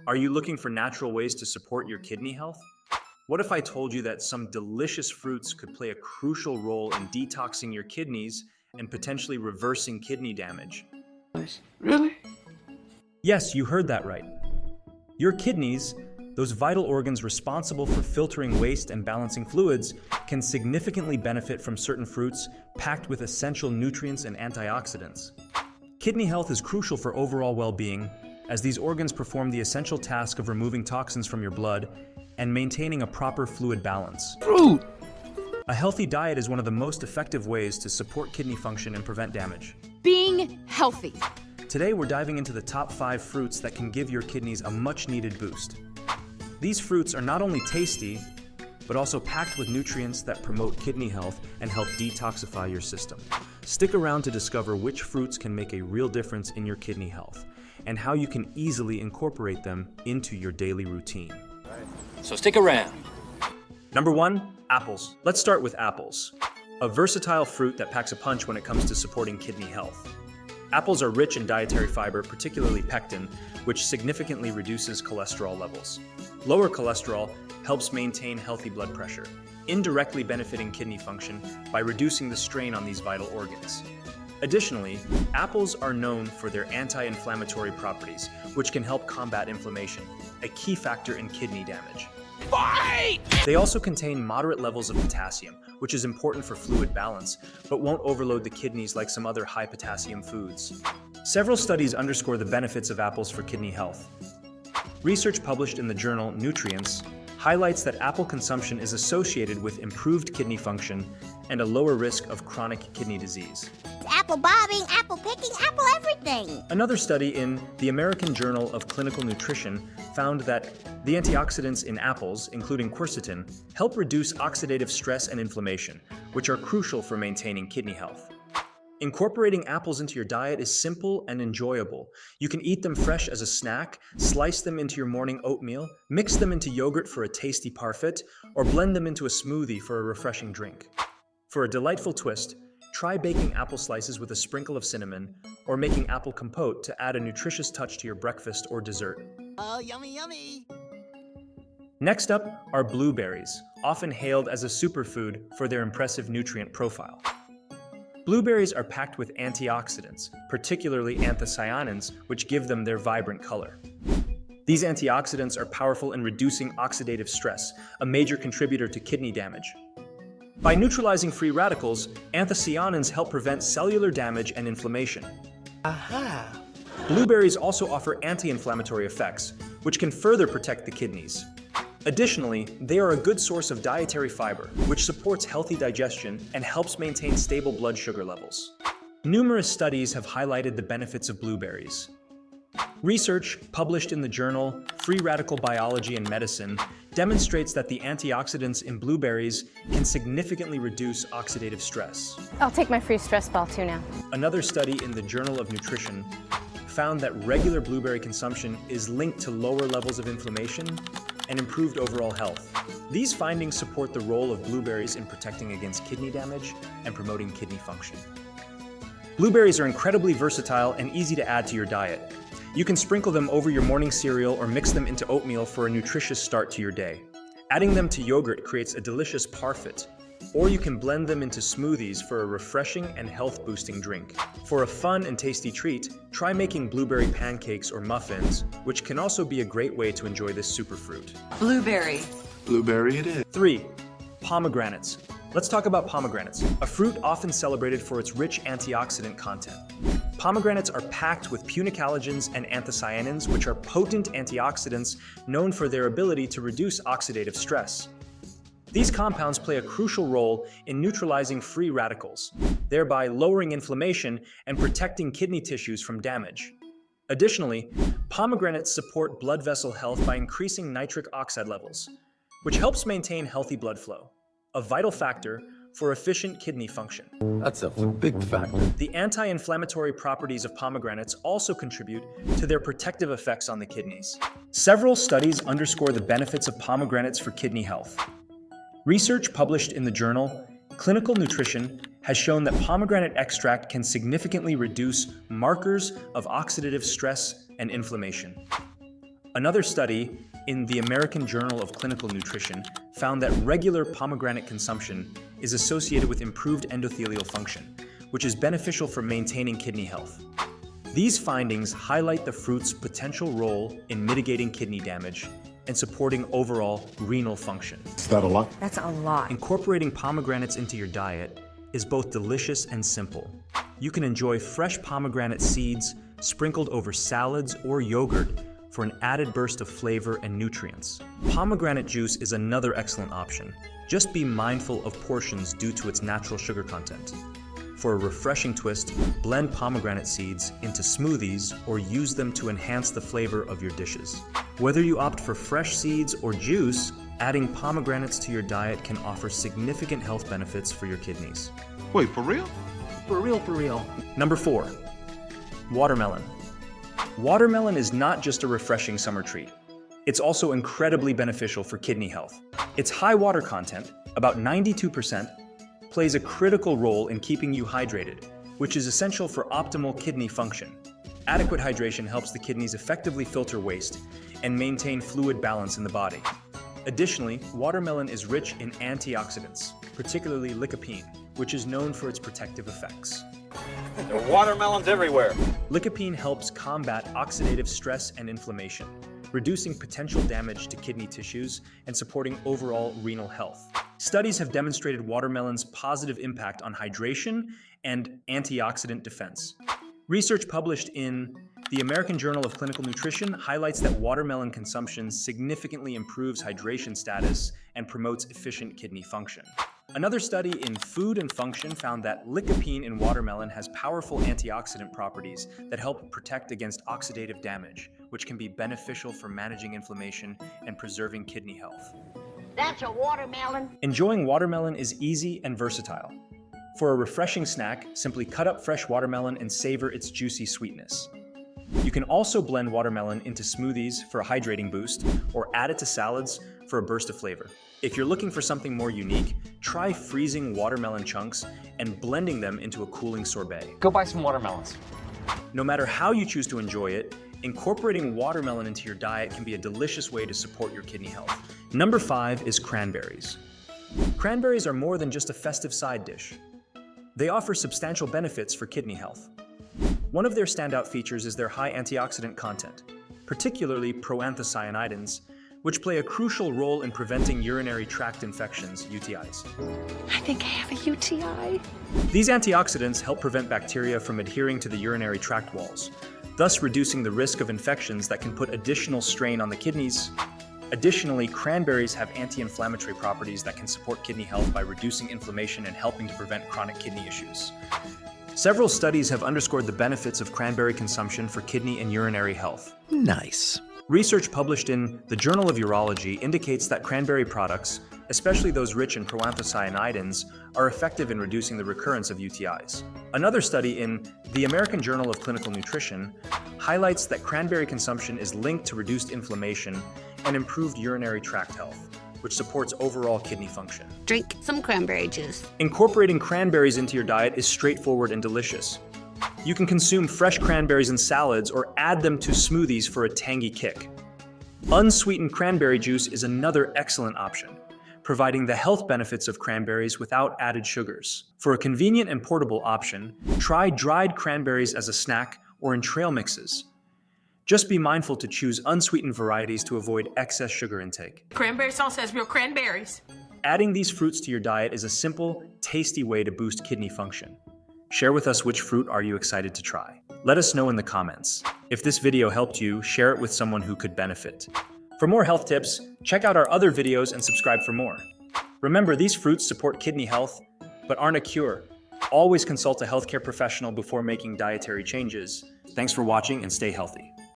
Are you looking for natural ways to support your kidney health? What if I told you that some delicious fruits could play a crucial role in detoxing your kidneys and potentially reversing kidney damage? Really? Yes, you heard that right. Your kidneys, those vital organs responsible for filtering waste and balancing fluids, can significantly benefit from certain fruits packed with essential nutrients and antioxidants. Kidney health is crucial for overall well-being, as these organs perform the essential task of removing toxins from your blood and maintaining a proper fluid balance. Fruit! A healthy diet is one of the most effective ways to support kidney function and prevent damage. Being healthy. Today, we're diving into the top 5 fruits that can give your kidneys a much-needed boost. These fruits are not only tasty, but also packed with nutrients that promote kidney health and help detoxify your system. Stick around to discover which fruits can make a real difference in your kidney health and how you can easily incorporate them into your daily routine. So stick around. Number 1, apples. Let's start with apples, a versatile fruit that packs a punch when it comes to supporting kidney health. Apples are rich in dietary fiber, particularly pectin, which significantly reduces cholesterol levels. Lower cholesterol helps maintain healthy blood pressure, indirectly benefiting kidney function by reducing the strain on these vital organs. Additionally, apples are known for their anti-inflammatory properties, which can help combat inflammation, a key factor in kidney damage. Fight! They also contain moderate levels of potassium, which is important for fluid balance, but won't overload the kidneys like some other high potassium foods. Several studies underscore the benefits of apples for kidney health. Research published in the journal Nutrients highlights that apple consumption is associated with improved kidney function and a lower risk of chronic kidney disease. Apple bobbing, apple picking, apple everything. Another study in the American Journal of Clinical Nutrition found that the antioxidants in apples, including quercetin, help reduce oxidative stress and inflammation, which are crucial for maintaining kidney health. Incorporating apples into your diet is simple and enjoyable. You can eat them fresh as a snack, slice them into your morning oatmeal, mix them into yogurt for a tasty parfait, or blend them into a smoothie for a refreshing drink. For a delightful twist, try baking apple slices with a sprinkle of cinnamon, or making apple compote to add a nutritious touch to your breakfast or dessert. Oh, yummy, yummy. Next up are blueberries, often hailed as a superfood for their impressive nutrient profile. Blueberries are packed with antioxidants, particularly anthocyanins, which give them their vibrant color. These antioxidants are powerful in reducing oxidative stress, a major contributor to kidney damage. By neutralizing free radicals, anthocyanins help prevent cellular damage and inflammation. Aha! Blueberries also offer anti-inflammatory effects, which can further protect the kidneys. Additionally, they are a good source of dietary fiber, which supports healthy digestion and helps maintain stable blood sugar levels. Numerous studies have highlighted the benefits of blueberries. Research published in the journal Free Radical Biology and Medicine demonstrates that the antioxidants in blueberries can significantly reduce oxidative stress. I'll take my free stress ball too now. Another study in the Journal of Nutrition found that regular blueberry consumption is linked to lower levels of inflammation and improved overall health. These findings support the role of blueberries in protecting against kidney damage and promoting kidney function. Blueberries are incredibly versatile and easy to add to your diet. You can sprinkle them over your morning cereal or mix them into oatmeal for a nutritious start to your day. Adding them to yogurt creates a delicious parfait, or you can blend them into smoothies for a refreshing and health-boosting drink. For a fun and tasty treat, try making blueberry pancakes or muffins, which can also be a great way to enjoy this superfruit. Blueberry. Blueberry it is. 3. Pomegranates. Let's talk about pomegranates, a fruit often celebrated for its rich antioxidant content. Pomegranates are packed with punicalagins and anthocyanins, which are potent antioxidants known for their ability to reduce oxidative stress. These compounds play a crucial role in neutralizing free radicals, thereby lowering inflammation and protecting kidney tissues from damage. Additionally, pomegranates support blood vessel health by increasing nitric oxide levels, which helps maintain healthy blood flow, a vital factor for efficient kidney function. That's a big factor. The anti-inflammatory properties of pomegranates also contribute to their protective effects on the kidneys. Several studies underscore the benefits of pomegranates for kidney health. Research published in the journal Clinical Nutrition has shown that pomegranate extract can significantly reduce markers of oxidative stress and inflammation. Another study in the American Journal of Clinical Nutrition found that regular pomegranate consumption is associated with improved endothelial function, which is beneficial for maintaining kidney health. These findings highlight the fruit's potential role in mitigating kidney damage and supporting overall renal function. Is that a lot? That's a lot. Incorporating pomegranates into your diet is both delicious and simple. You can enjoy fresh pomegranate seeds sprinkled over salads or yogurt for an added burst of flavor and nutrients. Pomegranate juice is another excellent option. Just be mindful of portions due to its natural sugar content. For a refreshing twist, blend pomegranate seeds into smoothies or use them to enhance the flavor of your dishes. Whether you opt for fresh seeds or juice, adding pomegranates to your diet can offer significant health benefits for your kidneys. Wait, for real? For real. Number 4, watermelon. Watermelon is not just a refreshing summer treat. It's also incredibly beneficial for kidney health. Its high water content, about 92%, plays a critical role in keeping you hydrated, which is essential for optimal kidney function. Adequate hydration helps the kidneys effectively filter waste and maintain fluid balance in the body. Additionally, watermelon is rich in antioxidants, particularly lycopene, which is known for its protective effects. There are watermelons everywhere. Lycopene helps combat oxidative stress and inflammation, reducing potential damage to kidney tissues and supporting overall renal health. Studies have demonstrated watermelon's positive impact on hydration and antioxidant defense. Research published in the American Journal of Clinical Nutrition highlights that watermelon consumption significantly improves hydration status and promotes efficient kidney function. Another study in Food and Function found that lycopene in watermelon has powerful antioxidant properties that help protect against oxidative damage, which can be beneficial for managing inflammation and preserving kidney health. That's a watermelon. Enjoying watermelon is easy and versatile. For a refreshing snack, simply cut up fresh watermelon and savor its juicy sweetness. You can also blend watermelon into smoothies for a hydrating boost or add it to salads for a burst of flavor. If you're looking for something more unique, try freezing watermelon chunks and blending them into a cooling sorbet. Go buy some watermelons. No matter how you choose to enjoy it, incorporating watermelon into your diet can be a delicious way to support your kidney health. Number 5 is cranberries. Cranberries are more than just a festive side dish. They offer substantial benefits for kidney health. One of their standout features is their high antioxidant content, particularly proanthocyanidins, which play a crucial role in preventing urinary tract infections, UTIs. I think I have a UTI. These antioxidants help prevent bacteria from adhering to the urinary tract walls, thus reducing the risk of infections that can put additional strain on the kidneys. Additionally, cranberries have anti-inflammatory properties that can support kidney health by reducing inflammation and helping to prevent chronic kidney issues. Several studies have underscored the benefits of cranberry consumption for kidney and urinary health. Nice. Research published in the Journal of Urology indicates that cranberry products, especially those rich in proanthocyanidins, are effective in reducing the recurrence of UTIs. Another study in the American Journal of Clinical Nutrition highlights that cranberry consumption is linked to reduced inflammation and improved urinary tract health, which supports overall kidney function. Drink some cranberry juice. Incorporating cranberries into your diet is straightforward and delicious. You can consume fresh cranberries in salads or add them to smoothies for a tangy kick. Unsweetened cranberry juice is another excellent option, providing the health benefits of cranberries without added sugars. For a convenient and portable option, try dried cranberries as a snack or in trail mixes. Just be mindful to choose unsweetened varieties to avoid excess sugar intake. Cranberry sauce has real cranberries. Adding these fruits to your diet is a simple, tasty way to boost kidney function. Share with us which fruit are you excited to try. Let us know in the comments. If this video helped you, share it with someone who could benefit. For more health tips, check out our other videos and subscribe for more. Remember, these fruits support kidney health, but aren't a cure. Always consult a healthcare professional before making dietary changes. Thanks for watching and stay healthy.